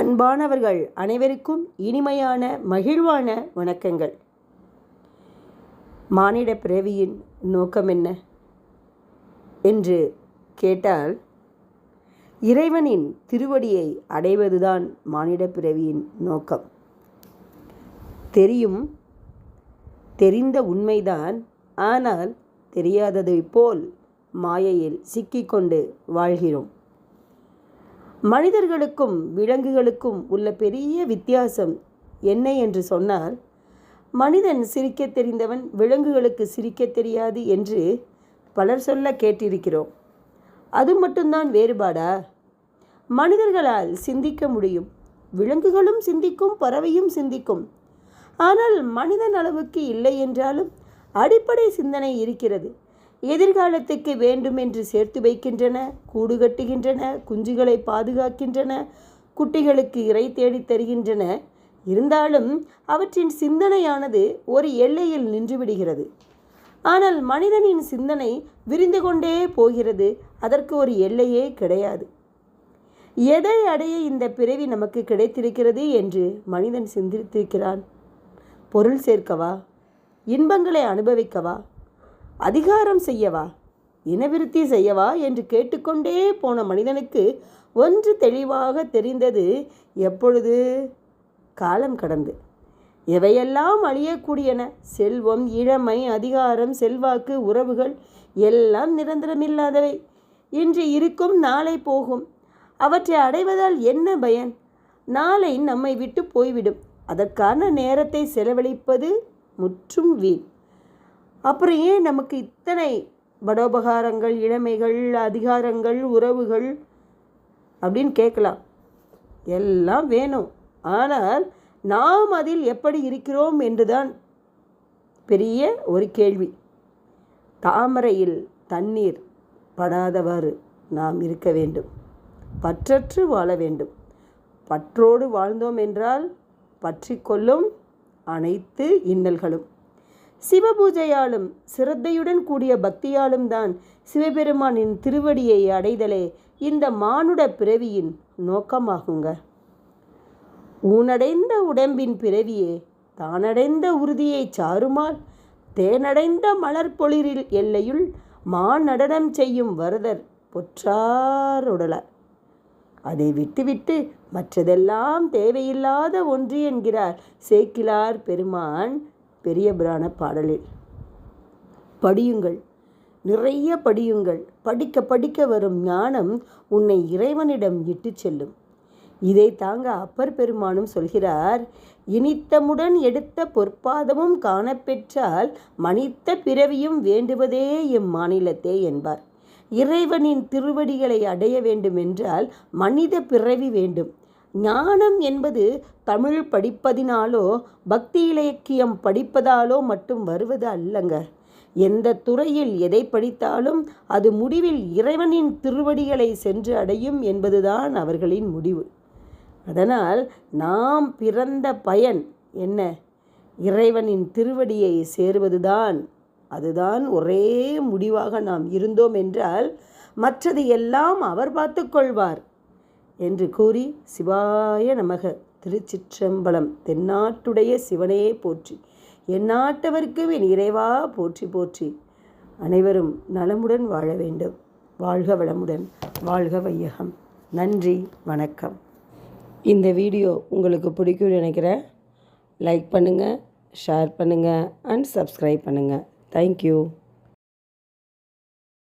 அன்பானவர்கள் அனைவருக்கும் இனிமையான மகிழ்வான வணக்கங்கள். மானிட பிறவியின் நோக்கம் என்ன என்று கேட்டால், இறைவனின் திருவடியை அடைவதுதான் மானிட பிறவியின் நோக்கம். தெரிந்த உண்மைதான், ஆனால் தெரியாததை போல் மாயையில் சிக்கிக்கொண்டு வாழ்கிறோம். மனிதர்களுக்கும் விலங்குகளுக்கும் உள்ள பெரிய வித்தியாசம் என்ன என்று சொன்னால், மனிதன் சிரிக்க தெரிந்தவன், விலங்குகளுக்கு சிரிக்க தெரியாது என்று பலர் சொல்ல கேட்டிருக்கிறோம். அது மட்டும்தான் வேறுபாடா? மனிதர்களால் சிந்திக்க முடியும், விலங்குகளும் சிந்திக்கும், பறவையும் சிந்திக்கும். ஆனால் மனிதன் அளவுக்கு இல்லை என்றாலும் அடிப்படை சிந்தனை இருக்கிறது. எதிர்காலத்துக்கு வேண்டுமென்று சேர்த்து வைக்கின்றன, கூடு கட்டுகின்றன, குஞ்சுகளை பாதுகாக்கின்றன, குட்டிகளுக்கு இறை தேடி தருகின்றன. இருந்தாலும் அவற்றின் சிந்தனையானது ஒரு எல்லையில் நின்றுவிடுகிறது. ஆனால் மனிதனின் சிந்தனை விரிந்து கொண்டே போகிறது. அதற்கு ஒரு எல்லையே கிடையாது. எதை அடைய இந்த பிறவி நமக்கு கிடைத்திருக்கிறது என்று மனிதன் சிந்தித்திருக்கிறான். பொருள் சேர்க்கவா? இன்பங்களை அனுபவிக்கவா? அதிகாரம் செய்யவா? இனவிருத்தி செய்யவா என்று கேட்டுக்கொண்டே போன மனிதனுக்கு ஒன்று தெளிவாக தெரிந்தது. எப்பொழுது? காலம் கடந்து. எவையெல்லாம் அழியக்கூடியன, செல்வம், இளமை, அதிகாரம், செல்வாக்கு, உறவுகள் எல்லாம் நிரந்தரமில்லாதவை. இன்று இருக்கும், நாளை போகும். அவற்றை அடைவதால் என்ன பயன்? நாளை நம்மை விட்டு போய்விடும். அதற்கான நேரத்தை செலவழிப்பது முற்றும் வீண். அப்புறம் ஏன் நமக்கு இத்தனை படோபகாரங்கள், இளமைகள், அதிகாரங்கள், உறவுகள் அப்படின்னு கேட்கலாம். எல்லாம் வேணும். ஆனால் நாம் அதில் எப்படி இருக்கிறோம் என்றுதான் பெரிய ஒரு கேள்வி. தாமரையில் தண்ணீர் படாதவாறு நாம் இருக்க வேண்டும். பற்றற்று வாழ வேண்டும். பற்றோடு வாழ்ந்தோம் என்றால் பற்றி கொள்ளும் அனைத்து இன்னல்களும். சிவபூஜையாலும் சிரத்தையுடன் கூடிய பக்தியாலும் தான் சிவபெருமானின் திருவடியை அடைதலே இந்த மானுட பிறவியின் நோக்கமாகுங்க. ஊனடைந்த உடம்பின் பிறவியே தானடைந்த உறுதியை சாருமால், தேனடைந்த மலர்பொழிரில் எல்லையுள் மாநடனம் செய்யும் வரதர் பொற்றாருடலார். அதை விட்டுவிட்டு மற்றதெல்லாம் தேவையில்லாத ஒன்று என்கிறார் சேக்கிழார் பெருமான் பெரிய புராண பாடலில். படியுங்கள், நிறைய படியுங்கள். படிக்க படிக்க வரும் ஞானம் உன்னை இறைவனிடம் இட்டு செல்லும். இதை தாங்க அப்பர் பெருமானும் சொல்கிறார். இனித்தமுடன் எடுத்த பொற்பாதமும் காணப்பெற்றால் மனித்த பிறவியும் வேண்டுவதே இம்மாநிலத்தே என்பார். இறைவனின் திருவடிகளை அடைய வேண்டுமென்றால் மனித பிறவி வேண்டும். ஞானம் என்பது தமிழ் படிப்பதினாலோ பக்தி இலக்கியம் படிப்பதாலோ மட்டும் வருவது அல்லங்க. எந்த துறையில் எதை படித்தாலும் அது முடிவில் இறைவனின் திருவடிகளை சென்று அடையும் என்பதுதான் அவர்களின் முடிவு. அதனால் நாம் பிறந்த பயன் என்ன? இறைவனின் திருவடியை சேருவதுதான். அதுதான் ஒரே முடிவாக நாம் இருந்தோம் என்றால் மற்றது எல்லாம் அவர் பார்த்து கொள்வார் என்று கூறி, சிவாய நமக. திருச்சிற்றம்பலம். தென்னாட்டுடைய சிவனே போற்றி, எந்நாட்டவர்க்கும் என் இறைவா போற்றி போற்றி. அனைவரும் நலமுடன் வாழ வேண்டும். வாழ்க வளமுடன், வாழ்க வையகம். நன்றி, வணக்கம். இந்த வீடியோ உங்களுக்கு பிடிக்கும்னு நினைக்கிறேன். லைக் பண்ணுங்கள், ஷேர் பண்ணுங்கள் அண்ட் சப்ஸ்கிரைப் பண்ணுங்கள். தேங்க்யூ.